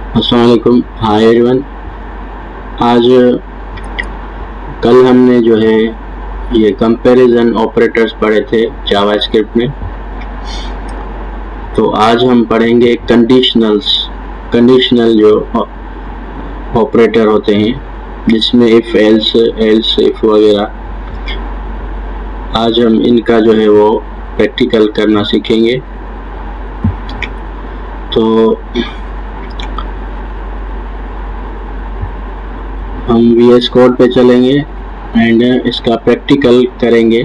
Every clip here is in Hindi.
अस्सलाम वालेकुम, हाय एवरीवन। आज कल हमने जो है ये कंपैरिजन ऑपरेटर्स पढ़े थे जावास्क्रिप्ट में। तो आज हम पढ़ेंगे कंडीशनल जो ऑपरेटर होते हैं, जिसमें इफ एल्स इफ वगैरह। आज हम इनका जो है वो प्रैक्टिकल करना सीखेंगे। तो हम VS कोड पे चलेंगे एंड इसका प्रैक्टिकल करेंगे।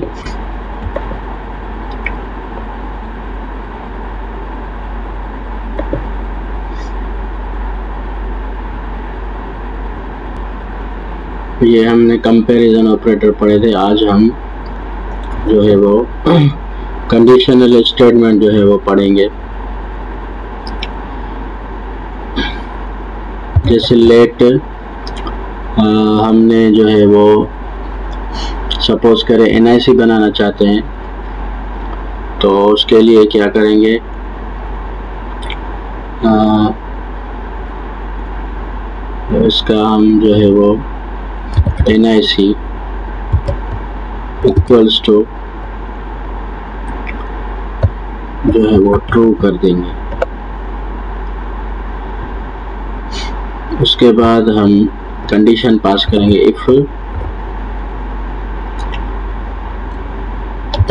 ये हमने कंपैरिजन ऑपरेटर पढ़े थे। आज हम जो है वो कंडीशनल स्टेटमेंट जो है वो पढ़ेंगे। जैसे लेट हमने जो है वो सपोज करें NIC बनाना चाहते हैं, तो उसके लिए क्या करेंगे, इसका हम जो है वो NIC इक्वल्स टू जो है वो ट्रू कर देंगे। उसके बाद हम कंडीशन पास करेंगे, if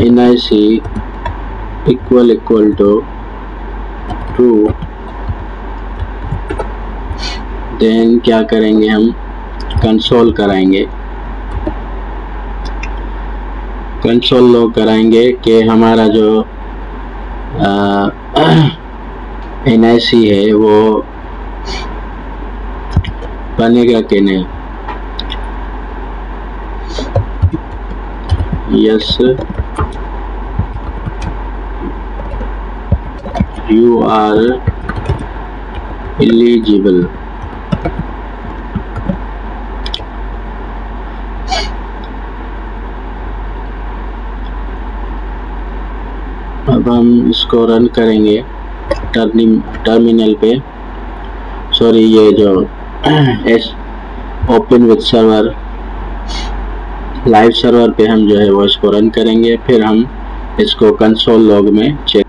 NIC equal to true, then क्या करेंगे, हम कंसोल कराएंगे। कंसोल लॉग कराएंगे कि हमारा जो NIC है वो बनेगा कि नहीं। Yes you are eligible. अब हम इसको रन करेंगे टर्मिनल पे। सॉरी, ये जो open with server live server पे हम जो है वो इसको रन करेंगे। फिर हम इसको कंसोल लॉग में चेक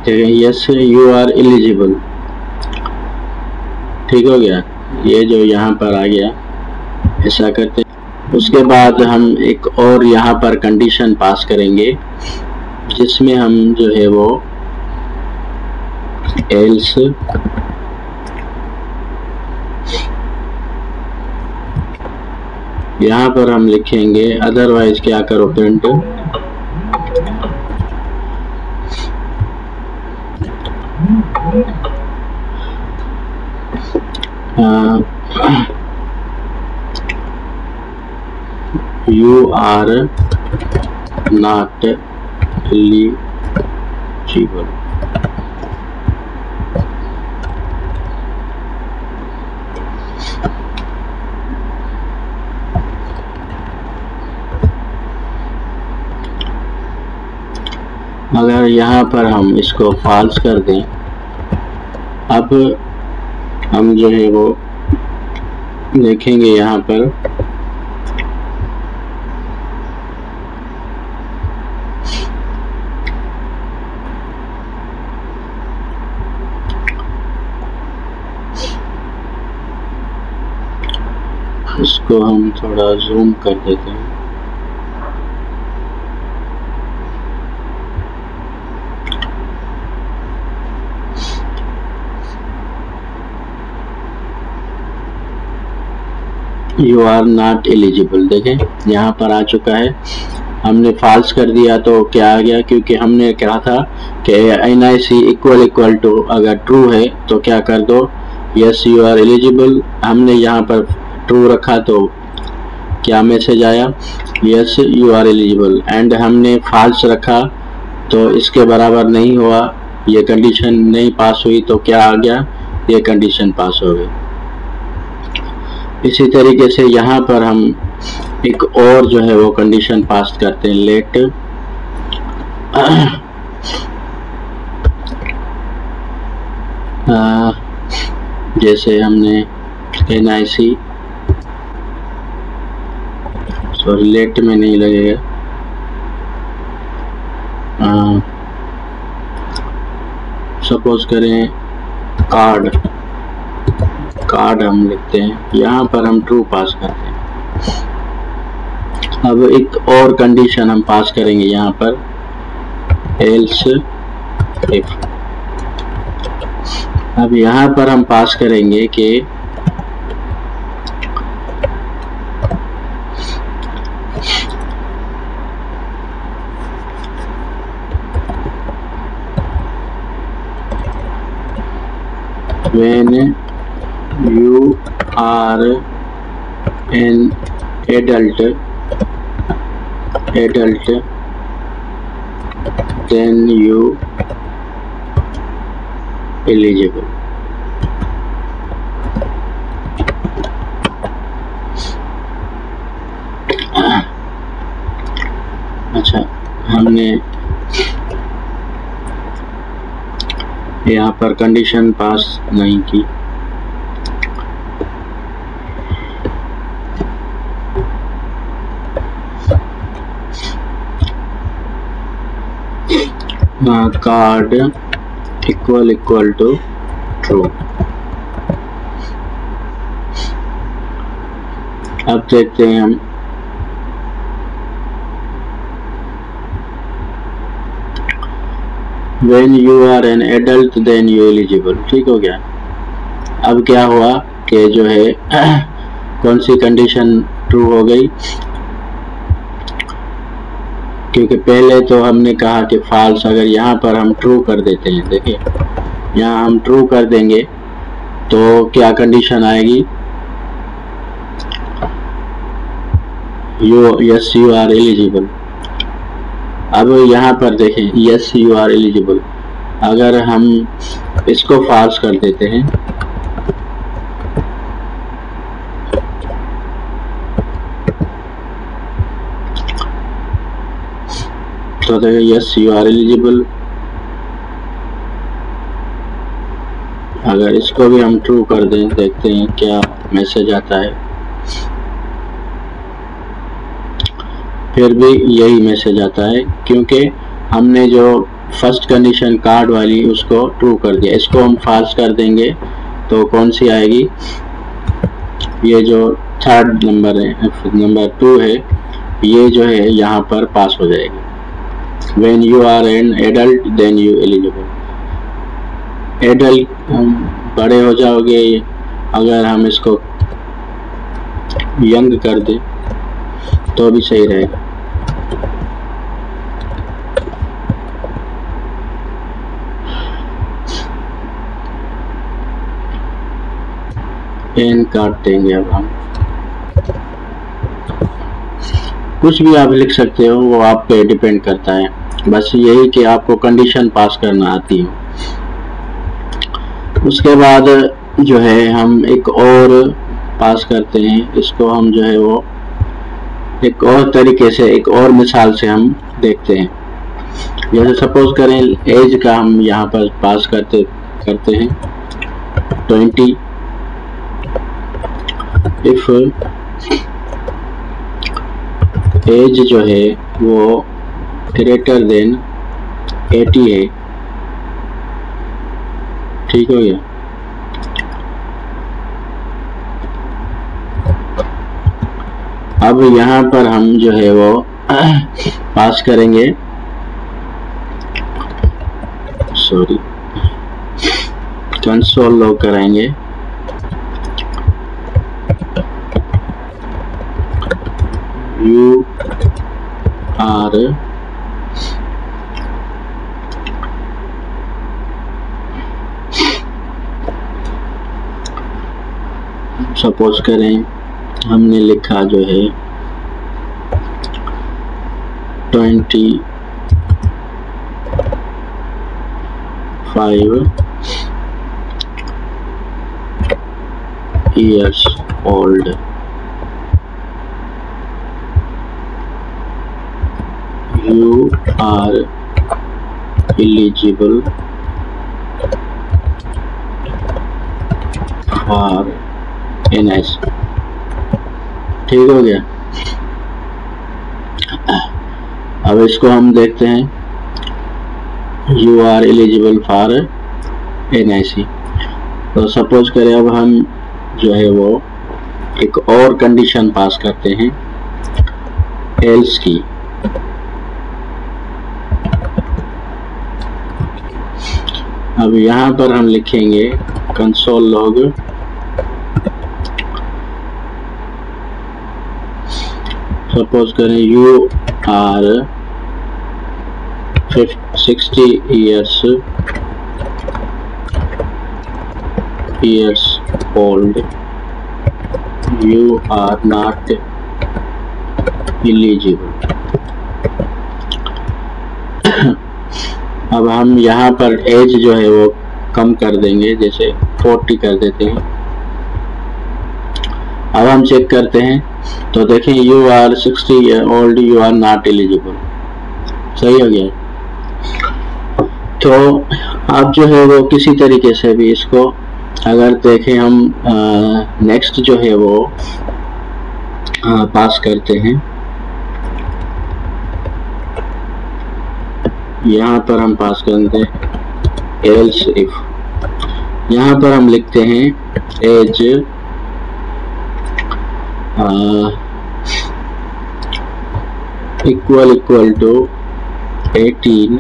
करेंगे। यस यू आर एलिजिबल, ठीक हो गया। ये जो यहाँ पर आ गया, ऐसा करते हैं। उसके बाद हम एक और यहाँ पर कंडीशन पास करेंगे, जिसमें हम जो है वो एल्स यहाँ पर हम लिखेंगे अदरवाइज क्या करो print you are not eligible. अगर यहाँ पर हम इसको फॉल्स कर दें, अब हम जो है वो देखेंगे यहाँ पर इसको हम थोड़ा जूम कर देते हैं। यू आर नॉट एलिजिबल, देखें यहाँ पर आ चुका है। हमने फॉल्स कर दिया तो क्या आ गया, क्योंकि हमने कहा था कि NIC इक्वल टू अगर ट्रू है तो क्या कर दो, यस यू आर एलिजिबल। हमने यहाँ पर ट्रू रखा तो क्या मैसेज आया, yes you are eligible. And हमने फॉल्स रखा तो इसके बराबर नहीं हुआ, ये कंडीशन नहीं पास हुई, तो क्या आ गया, ये कंडीशन पास हो गई। इसी तरीके से यहाँ पर हम एक और जो है वो कंडीशन पास करते हैं, लेट जैसे हमने NIC, सॉरी लेट में नहीं लगेगा, सपोज करें कार्ड हम लिखते हैं, यहाँ पर हम ट्रू पास करते हैं। अब एक और कंडीशन हम पास करेंगे यहाँ पर, एल्स इफ। अब यहाँ पर हम पास करेंगे कि when you are an adult then you eligible। अच्छा, हमने यहाँ पर कंडीशन पास नहीं की। Card equal to true. अब देखते हैं हम, when you are an adult then you eligible। ठीक हो गया। अब क्या हुआ कि जो है कौन सी कंडीशन ट्रू हो गई, क्योंकि पहले तो हमने कहा कि फॉल्स। अगर यहाँ पर हम ट्रू कर देते हैं, देखिए यहाँ हम ट्रू कर देंगे तो क्या कंडीशन आएगी, यस यू आर एलिजिबल। अब यहाँ पर देखें यस यू आर एलिजिबल, अगर हम इसको फॉल्स कर देते हैं तो देखिए यस यू आर एलिजिबल। अगर इसको भी हम ट्रू कर दें, देखते हैं क्या मैसेज आता है। फिर भी यही मैसेज आता है, क्योंकि हमने जो फर्स्ट कंडीशन कार्ड वाली उसको ट्रू कर दिया। इसको हम फॉल्स कर देंगे तो कौन सी आएगी, ये जो थर्ड नंबर है, नंबर 2 है, ये जो है यहाँ पर पास हो जाएगी। When you are an adult then you eligible। Adult हम बड़े हो जाओगे, अगर हम इसको यंग कर दें तो भी सही रहेगा। पेन काट देंगे। अब हम कुछ भी आप लिख सकते हो, वो आप पे डिपेंड करता है, बस यही कि आपको कंडीशन पास करना आती है। उसके बाद जो है हम एक और पास करते हैं, इसको हम जो है वो एक और तरीके से, एक और मिसाल से हम देखते हैं। जैसे सपोज करें एज का हम यहाँ पर पास करते हैं 20। इफ एज जो है वो ग्रेटर देन 80 है, ठीक हो गया। अब यहाँ पर हम जो है वो पास करेंगे, सॉरी कंसोल लॉग कराएंगे। यू आर सपोज करें हमने लिखा जो है 25 years old। You are eligible for NIC। ठीक हो गया। अब इसको हम देखते हैं, you are eligible for NIC। तो सपोज करें अब हम जो है वो एक और कंडीशन पास करते हैं एल्स की। अब यहाँ पर हम लिखेंगे कंसोल लॉग सपोज करें you are 60 years old, you are not eligible। अब हम यहाँ पर एज जो है वो कम कर देंगे, जैसे 40 कर देते हैं। अब हम चेक करते हैं तो देखें you are 60 years old, you are not eligible. सही हो गया। तो अब जो है वो किसी तरीके से भी इसको अगर देखें हम नेक्स्ट जो है वो पास करते हैं, यहाँ पर हम पास करते हैं एल्स इफ। यहाँ पर हम लिखते हैं age equal to 18,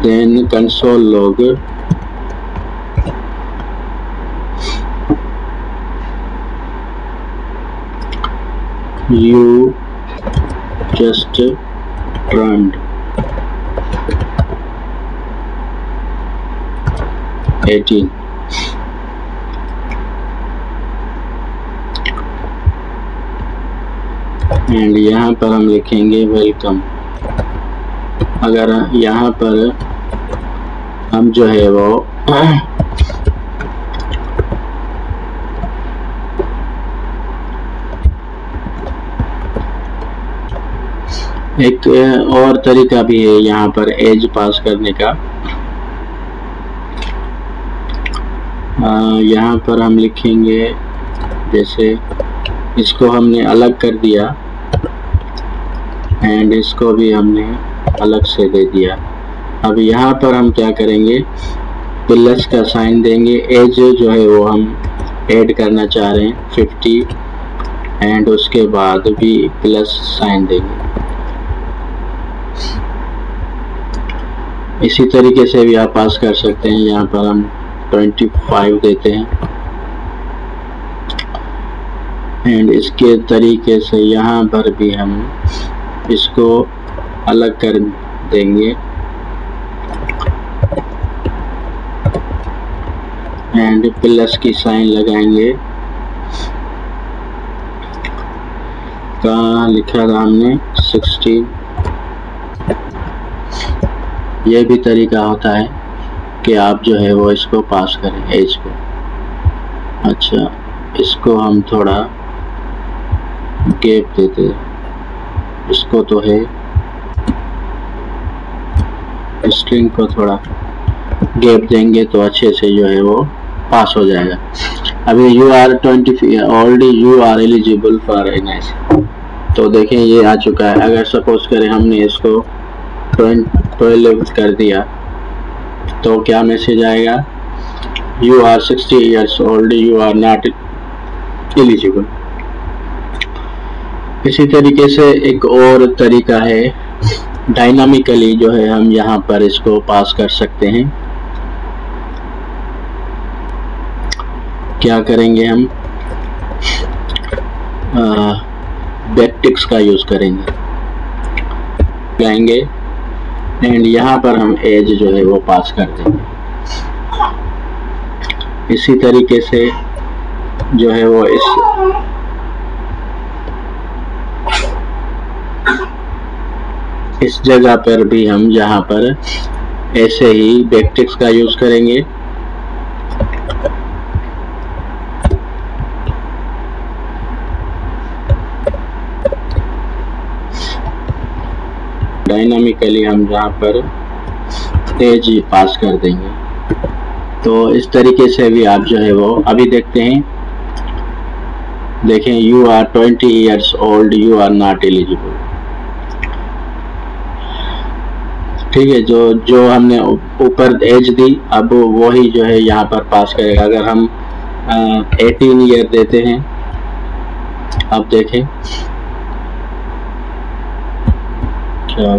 then console log you just turned 18। एंड यहाँ पर हम लिखेंगे वेलकम। अगर यहाँ पर हम जो है वो एक और तरीका भी है यहाँ पर एज पास करने का। यहाँ पर हम लिखेंगे, जैसे इसको हमने अलग कर दिया एंड इसको भी हमने अलग से दे दिया। अब यहाँ पर हम क्या करेंगे, प्लस का साइन देंगे। एज जो है वो हम ऐड करना चाह रहे हैं 50 एंड उसके बाद भी प्लस साइन देंगे। इसी तरीके से भी आप पास कर सकते हैं। यहाँ पर हम 25 देते हैं एंड इसके तरीके से यहाँ पर भी हम इसको अलग कर देंगे एंड प्लस की साइन लगाएंगे। कहाँ लिखा था हमने 16। ये भी तरीका होता है कि आप जो है वो इसको पास करें एज को। अच्छा, इसको हम थोड़ा गैप देते हैं, इसको तो है स्ट्रिंग को थोड़ा गैप देंगे तो अच्छे से जो है वो पास हो जाएगा। अभी you are 20 already you are eligible for NIC। तो देखें ये आ चुका है। अगर सपोज करें हमने इसको 12 कर दिया तो क्या मैसेज आएगा, you are 60 years old, you are not eligible. इसी तरीके से एक और तरीका है, डायनामिकली जो है हम यहाँ पर इसको पास कर सकते हैं। क्या करेंगे हम, बैकटिक्स का यूज करेंगे, जाएंगे एंड यहाँ पर हम एज जो है वो पास कर देंगे। इसी तरीके से जो है वो इस जगह पर भी हम जहाँ पर ऐसे ही बैकटिक्स का यूज करेंगे। डायनामिकली हम जहाँ पर एज पास कर देंगे तो इस तरीके से भी आप जो है वो अभी देखते हैं। देखें, you are 20 years old, you are not eligible. ठीक है, जो हमने ऊपर एज दी, अब वही जो है यहाँ पर पास करेगा। अगर हम 18 ईयर देते हैं, अब देखें क्या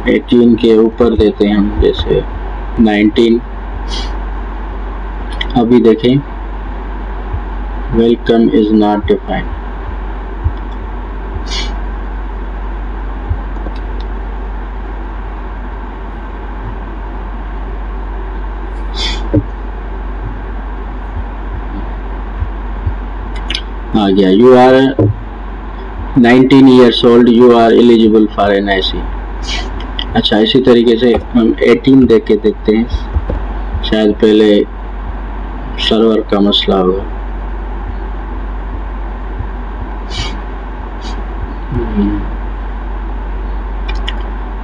18 के ऊपर देते हैं हम, जैसे 19। अभी देखें, वेलकम इज नॉट डिफाइंड। आ गया, you are 19 years old, you are eligible for NIC। अच्छा, इसी तरीके से हम 18 देख के देखते हैं, शायद पहले सर्वर का मसला होगा।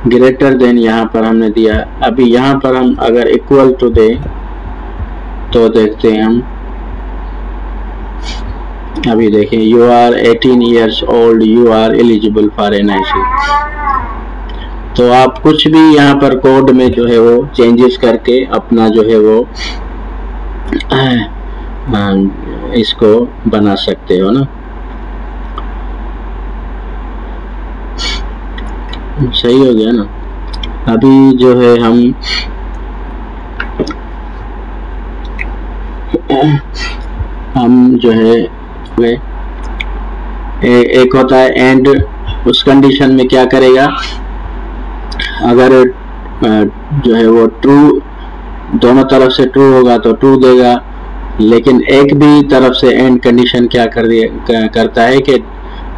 ग्रेटर देन यहाँ पर हमने दिया। अभी यहाँ पर हम अगर इक्वल टू दे तो देखते हैं हम, अभी देखें, you are 18 years old, you are eligible for NIC। तो आप कुछ भी यहाँ पर कोड में जो है वो चेंजेस करके अपना जो है वो इसको बना सकते हो ना। सही हो गया ना। अभी जो है हम जो है एक होता है एंड, उस कंडीशन में क्या करेगा, अगर जो है वो ट्रू, दोनों तरफ से ट्रू होगा तो ट्रू देगा, लेकिन एक भी तरफ से एंड कंडीशन क्या करता है कि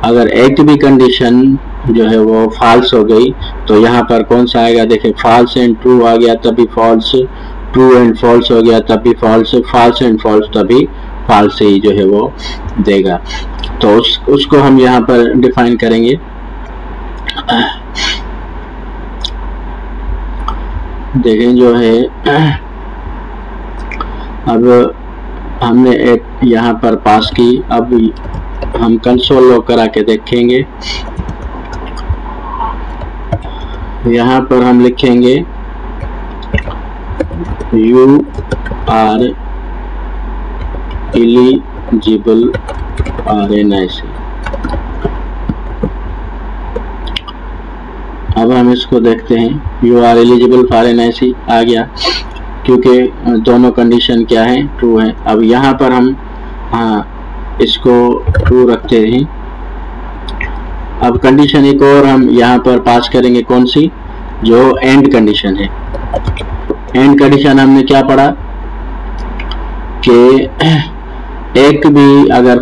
अगर एक भी कंडीशन जो है वो फॉल्स हो गई तो यहाँ पर कौन सा आएगा, देखिए, फॉल्स एंड ट्रू आ गया तभी फॉल्स, ट्रू एंड फॉल्स हो गया तभी फॉल्स, फॉल्स एंड फॉल्स तभी फॉल्स ही जो है वो देगा। तो उसको हम यहाँ पर डिफाइन करेंगे। देखें, जो है अब हमने एक यहाँ पर पास की। अब हम कंसोल लॉग करा के देखेंगे। यहाँ पर हम लिखेंगे you are eligible for NIC। अब हम इसको देखते हैं, you are eligible for NIC आ गया, क्योंकि दोनों कंडीशन क्या है, ट्रू है। अब यहाँ पर हम इसको ट्रू रखते हैं। अब कंडीशन एक और हम यहाँ पर पास करेंगे, कौन सी, जो एंड कंडीशन है। एंड कंडीशन हमने क्या पढ़ा कि एक भी अगर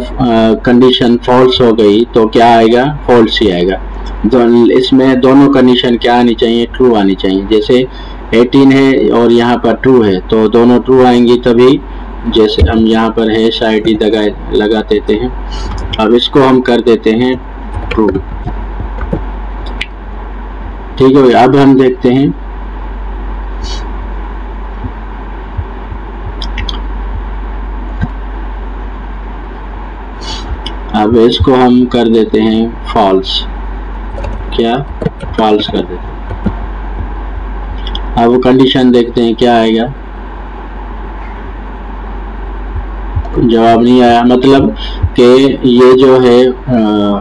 कंडीशन फॉल्स हो गई तो क्या आएगा, फॉल्स ही आएगा। इसमें दोनों कंडीशन क्या आनी चाहिए, ट्रू आनी चाहिए। जैसे 18 है और यहाँ पर ट्रू है तो दोनों ट्रू आएंगी तभी। जैसे हम यहाँ पर हैश ID लगा देते हैं। अब इसको हम कर देते हैं ट्रू। ठीक है, अब हम देखते हैं, अब इसको हम कर देते हैं फॉल्स। क्या, फॉल्स कर देते हैं। अब कंडीशन देखते हैं क्या आएगा, जवाब नहीं आया, मतलब कि ये जो है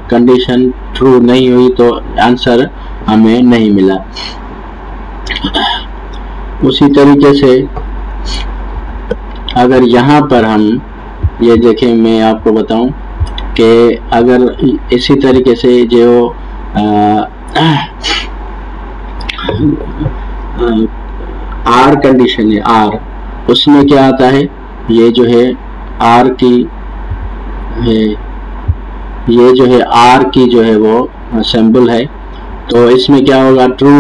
कंडीशन ट्रू नहीं हुई तो आंसर हमें नहीं मिला। उसी तरीके से अगर यहाँ पर हम ये देखें, मैं आपको बताऊं कि अगर इसी तरीके से जो आर कंडीशन है, आर, उसमें क्या आता है, ये जो है आर की है, ये जो है आर की जो है वो सिंबल है। तो इसमें क्या होगा, ट्रू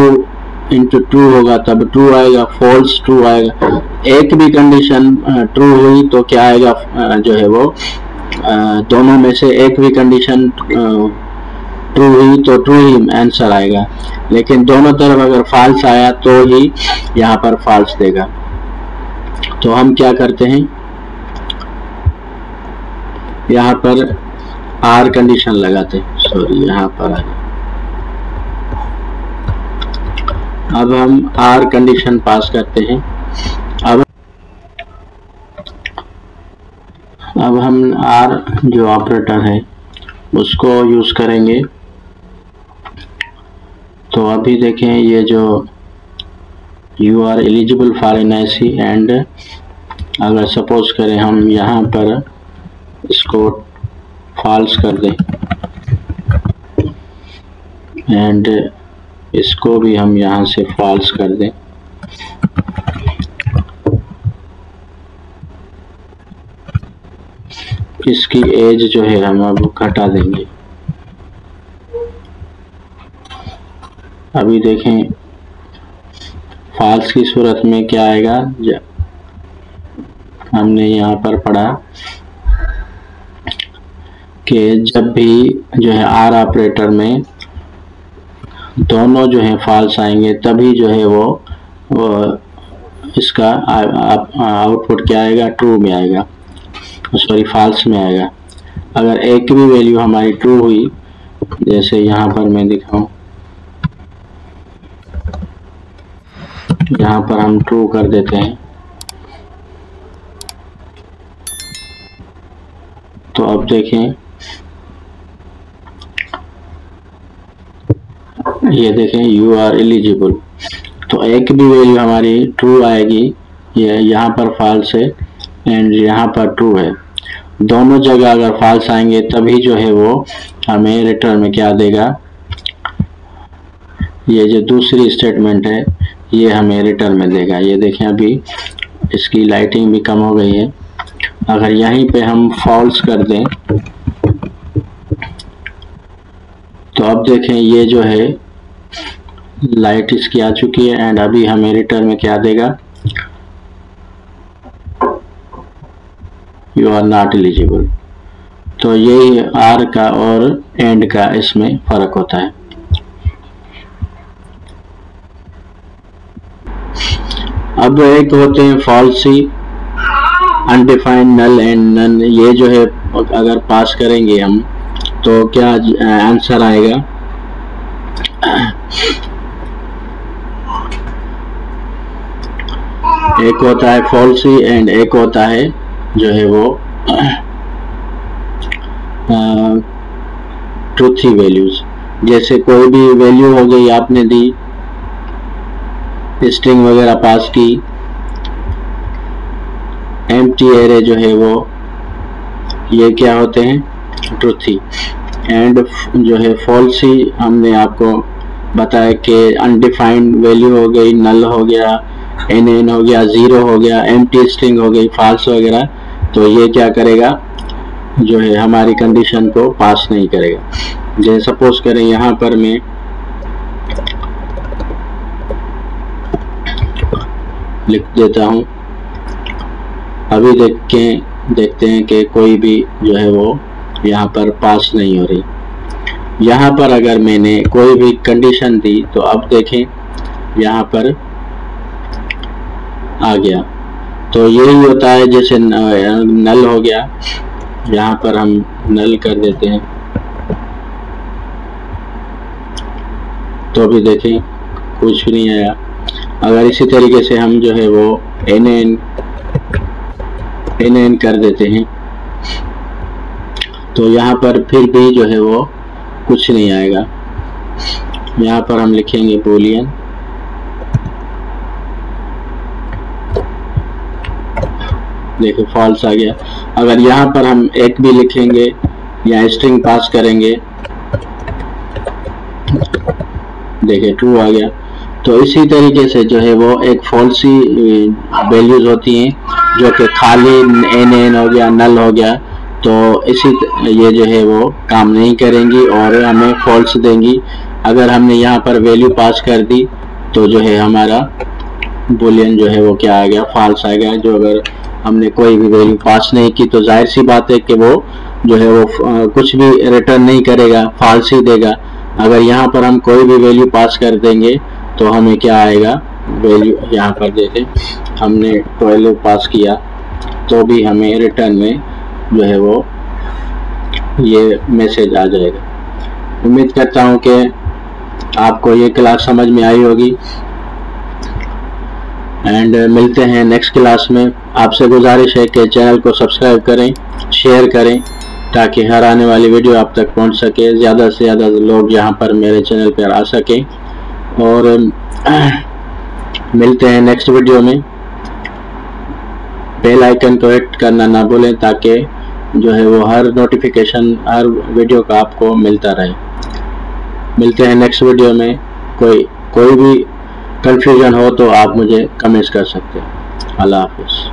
इंटू ट्रू होगा तब ट्रू आएगा, फॉल्स ट्रू आएगा। एक भी कंडीशन ट्रू हुई तो क्या आएगा, जो है वो दोनों में से एक भी कंडीशन ट्रू हुई तो ट्रू ही आंसर आएगा, लेकिन दोनों तरफ अगर फॉल्स आया तो ही यहाँ पर फॉल्स देगा। तो हम क्या करते हैं, यहाँ पर आर कंडीशन लगाते हैं, सॉरी यहाँ पर आ, अब हम आर कंडीशन पास करते हैं। अब हम आर जो ऑपरेटर है उसको यूज करेंगे। तो अभी देखें, ये जो you are eligible for NIC and अगर सपोज करें हम यहाँ पर इसको फॉल्स कर दें एंड इसको भी हम यहाँ से फॉल्स कर दें, इसकी एज जो है हम अब घटा देंगे। अभी देखें फॉल्स की सूरत में क्या आएगा, हमने यहाँ पर पढ़ा कि जब भी जो है आर ऑपरेटर में दोनों जो है फॉल्स आएंगे तभी जो है वो इसका आउटपुट क्या आएगा, ट्रू में आएगा, सॉरी फॉल्स में आएगा। अगर एक भी वैल्यू हमारी ट्रू हुई, जैसे यहाँ पर मैं दिखाऊं, यहाँ पर हम ट्रू कर देते हैं, तो अब देखें, ये देखें यू आर एलिजिबल, तो एक भी वैल्यू हमारी ट्रू आएगी, ये यहाँ पर फॉल्स है एंड यहाँ पर ट्रू है। दोनों जगह अगर फॉल्स आएंगे तभी जो है वो हमें रिटर्न में क्या देगा, ये जो दूसरी स्टेटमेंट है ये हमें रिटर्न में देगा। ये देखें अभी इसकी लाइटिंग भी कम हो गई है। अगर यहीं पे हम फॉल्स कर दें तो अब देखें ये जो है लाइट इसकी आ चुकी है एंड अभी हमें रिटर्न में क्या देगा, यू आर नॉट एलिजिबल। तो यही आर का और एंड का इसमें फर्क होता है। अब एक होते हैं falsy, undefined, null and NaN. ये जो है अगर पास करेंगे हम तो क्या आंसर आएगा, एक होता है फॉल्सी एंड एक होता है जो है वो ट्रूथी वैल्यूज। जैसे कोई भी वैल्यू हो गई, आपने दी, स्ट्रिंग वगैरह पास की, एम्प्टी एरे जो है वो, ये क्या होते हैं, ट्रूथी। एंड जो है फॉल्सी हमने आपको बताया कि अनडिफाइंड वैल्यू हो गई, नल हो गया, एन हो गया, जीरो हो गया, एम्प्टी स्ट्रिंग हो गई, फॉल्स वगैरह, तो ये क्या करेगा, जो है हमारी कंडीशन को पास नहीं करेगा। जैसे सपोज करें यहाँ पर मैं लिख देता हूँ, अभी देखते हैं कि कोई भी जो है वो यहाँ पर पास नहीं हो रही। यहाँ पर अगर मैंने कोई भी कंडीशन दी तो अब देखें यहाँ पर आ गया। तो यही होता है, जैसे नल हो गया, यहाँ पर हम नल कर देते हैं तो भी देखें कुछ भी नहीं आया। अगर इसी तरीके से हम जो है वो एन कर देते हैं तो यहाँ पर फिर भी जो है वो कुछ नहीं आएगा। यहाँ पर हम लिखेंगे बूलियन, देखो फॉल्स आ गया। अगर यहाँ पर हम एक भी लिखेंगे या स्ट्रिंग पास करेंगे, देखिए ट्रू आ गया। तो इसी तरीके से जो है वो एक फॉल्सी वैल्यूज होती हैं जो कि खाली एन हो गया, नल हो गया, तो ये जो है वो काम नहीं करेंगी और हमें फॉल्स देंगी। अगर हमने यहाँ पर वैल्यू पास कर दी तो जो है हमारा बुलियन जो है वो क्या आ गया, फॉल्स आ गया। जो अगर हमने कोई भी वैल्यू पास नहीं की, तो जाहिर सी बात है कि वो जो है वो कुछ भी रिटर्न नहीं करेगा, फॉल्स ही देगा। अगर यहाँ पर हम कोई भी वैल्यू पास कर देंगे तो हमें क्या आएगा, वैल्यू यहाँ पर देखें हमने 12 पास किया तो भी हमें रिटर्न में जो है वो ये मैसेज आ जाएगा। उम्मीद करता हूँ कि आपको ये क्लास समझ में आई होगी एंड मिलते हैं नेक्स्ट क्लास में। आपसे गुजारिश है कि चैनल को सब्सक्राइब करें, शेयर करें ताकि हर आने वाली वीडियो आप तक पहुंच सके, ज़्यादा से ज़्यादा लोग यहाँ पर मेरे चैनल पर आ सकें। और मिलते हैं नेक्स्ट वीडियो में। बेल आइकन को हिट करना ना भूलें ताकि जो है वो हर नोटिफिकेशन हर वीडियो का आपको मिलता रहे। मिलते हैं नेक्स्ट वीडियो में। कोई भी कंफ्यूजन हो तो आप मुझे कमेंट्स कर सकते हैं। अल्लाह हाफिज़।